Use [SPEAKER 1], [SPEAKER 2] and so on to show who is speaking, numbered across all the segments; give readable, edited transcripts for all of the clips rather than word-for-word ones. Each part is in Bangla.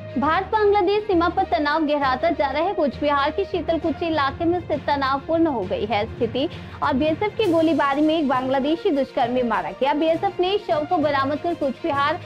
[SPEAKER 1] भारत बांग्लादेश सीमा पर तनाव गहराता जा रहा है। कुछ बिहार के शीतलकुची इलाके में स्थित तनावपूर्ण हो गई है स्थिति और बीएसएफ की गोलीबारी में एक बांग्लादेशी दुष्कर्मी मारा गया। बीएसएफ ने शव को बरामद कर कुछ बिहार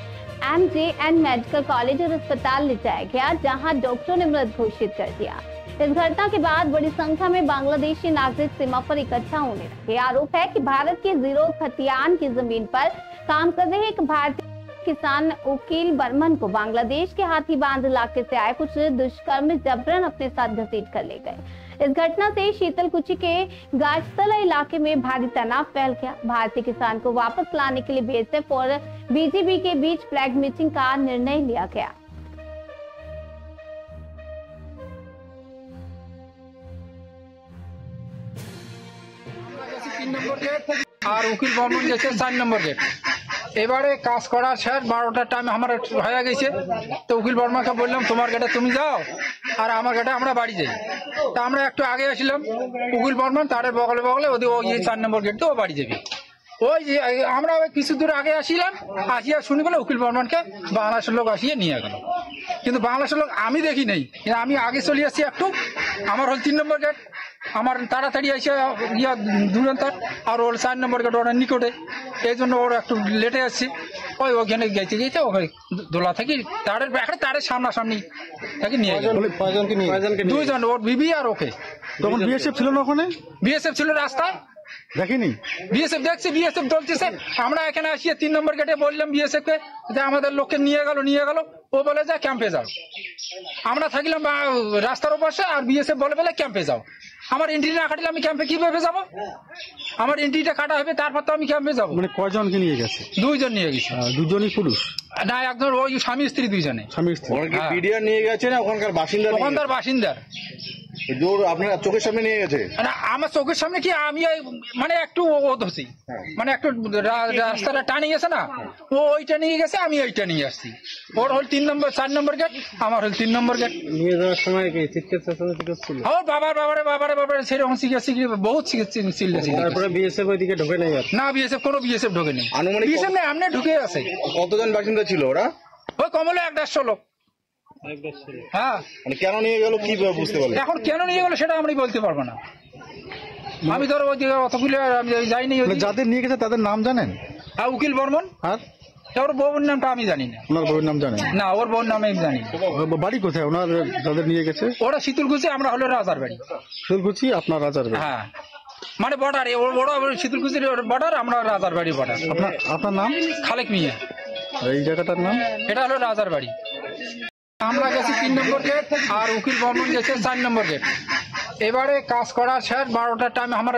[SPEAKER 1] MJN मेडिकल कॉलेज और अस्पताल ले जाया गया, जहां डॉक्टरों ने मृत घोषित कर दिया। इस घटना के बाद बड़ी संख्या में बांग्लादेशी नागरिक सीमा पर इकट्ठा होने लगे। आरोप है कि भारत के जीरो खतियान की जमीन पर काम कर रहे एक भारतीय किसान उकील बर्मन को बांग्लादेश के हाथीबांध इलाके से आए कुछ दुष्कर्मी जबरन अपने साथ घसीट कर ले गए। इस घटना से शीतलकुची के गाजतला इलाके में भारी तनाव फैल गया। भारतीय किसान को वापस लाने के लिए बीएसएफ और बीजीबी के बीच फ्लैग मीटिंग का निर्णय लिया गया।
[SPEAKER 2] আর উকিল বর্মন গেছে 4 নম্বর গেট। এবারে কাজ করার শেষ 12টার টাইম আমার হয়ে গেছে, তো উকিল বর্মাকে বললাম তোমার গেটে তুমি যাও আর আমার গেটে আমরা বাড়ি যাই। তা আমরা একটু আগে আসলাম, উকিল বর্মন তার বগলে বগলে ওই 4 নম্বর গেট তো ও বাড়ি যাবে। ওই যে আমরা ওই কিছু দূর আগে আসিলাম, আসিয়া শুনি বলে উকিল বর্মনকে বাংলাদেশের লোক আসিয়ে নিয়ে গেল। কিন্তু বাংলাদেশের লোক আমি দেখি নেই, আমি আগে চলে আসছি একটু, আমার হল 3 নম্বর গেট, আমার তাড়াতাড়ি এসে ইয়া দূরান্তর আর ওর 4 নম্বর গেট ওর নিকটে, এই জন্য ওর একটু লেটে আসছি। ওইখানে গেছে গেছে ওখানে দোলা থেকে তারের সামনাসামনি থেকে নিয়ে গেল। দুইজন, ওর বিবি আর ওকে।
[SPEAKER 3] তখন বিএসএফ ছিল না ওখানে?
[SPEAKER 2] বিএসএফ ছিল রাস্তায়,
[SPEAKER 3] দেখিনি।
[SPEAKER 2] বিএসএফ দেখছি, বিএসএফ দলতেছে। আমরা এখানে আসিয়ে 3 নম্বর গেটে বললাম বিএসএফ কে যে আমাদের লোককে নিয়ে গেল। ও বলে যা ক্যাম্পে যাও। আমরা থাকলাম রাস্তার ওপাশে আর বিএসএফ বলে ক্যাম্পে যাও। আমার এন্ট্রি না কাটলে আমি ক্যাম্পে কিভাবে যাব? আমার এন্ট্রিটা কাটা হবে, তারপর তো আমি ক্যাম্পে যাবো।
[SPEAKER 3] মানে কয়জনকে নিয়ে গেছে? 2 জন নিয়ে গেছে। দুজনই পুরুষ
[SPEAKER 2] না, একজন ওই স্বামী স্ত্রী, 2 জনে।
[SPEAKER 3] স্বামী স্ত্রী।
[SPEAKER 4] পিডিআর নিয়ে গেছে না ওখানকার বাসিন্দা?
[SPEAKER 2] ওখানকার বাসিন্দার।
[SPEAKER 4] জোর আপনার চোখের সামনে নিয়ে গেছে?
[SPEAKER 2] না, আমার চোখের সামনে কি, আমি মানে একটু ও ধরছি, মানে একটু রাস্তাটা টানে গেছে না, ও ওইটা নিয়ে গেছে, আমি ওইটা নিয়ে আসছি। ওর হল 3 নম্বর 4 নম্বর গেট, আমার হল 3 নম্বর গেট।
[SPEAKER 3] নিয়ে যাওয়ার সময় কি চিৎকার চেঁচামেচি করছিল?
[SPEAKER 2] ওর বাবারে সেরকম বহুত চিল্লাছি।
[SPEAKER 3] তারপরে বিএসএফ ওইদিকে ঢোকে নাই?
[SPEAKER 2] না, কোনো বিএসএফ ঢোকে নেই।
[SPEAKER 4] আনুমানিক
[SPEAKER 2] বিএসএফ নেই, আমনে ঢুকে আছে।
[SPEAKER 4] কতজন বাসিন্দা ছিল ওরা?
[SPEAKER 2] ওই কমলে 150 লোক। হ্যাঁ,
[SPEAKER 4] মানে কেন নিয়ে গেল কি বুঝতে পারলেন?
[SPEAKER 2] এখন কেন নিয়ে গেল সেটা আমি বলতে পারবো না। আমি ধরো ওই অতগুলো যাইনি।
[SPEAKER 3] যাদের নিয়ে গেছে তাদের নাম জানেন?
[SPEAKER 2] হ্যাঁ, উকিল বর্মন।
[SPEAKER 3] আর
[SPEAKER 2] ওর বউর নামটা আমি জানি না।
[SPEAKER 3] ওনার বউয়ের নাম জানেন
[SPEAKER 2] না? ওর বউর নাম আমি জানি না।
[SPEAKER 3] বাড়ি কোথায় ওনার যাদের নিয়ে গেছে?
[SPEAKER 2] ওরা শীতলকুচি, আমরা হলো রাজার বাড়ি।
[SPEAKER 3] শীতলকুচি আপনার রাজার বাড়ি?
[SPEAKER 2] হ্যাঁ, মানে বর্ডার, ওরা শীতলকুচির বর্ডার, আমরা রাজার বাড়ি বর্ডার।
[SPEAKER 3] আপনার নাম?
[SPEAKER 2] খালেক মিয়া।
[SPEAKER 3] এই জায়গাটার নাম?
[SPEAKER 2] এটা হলো রাজার বাড়ি। আমরা গেছি 3 নম্বর গেট আর উকিল বর্মন গেছে 4 নম্বর গেট। এবারে কাজ করার শেষ 12টার টাইম আমার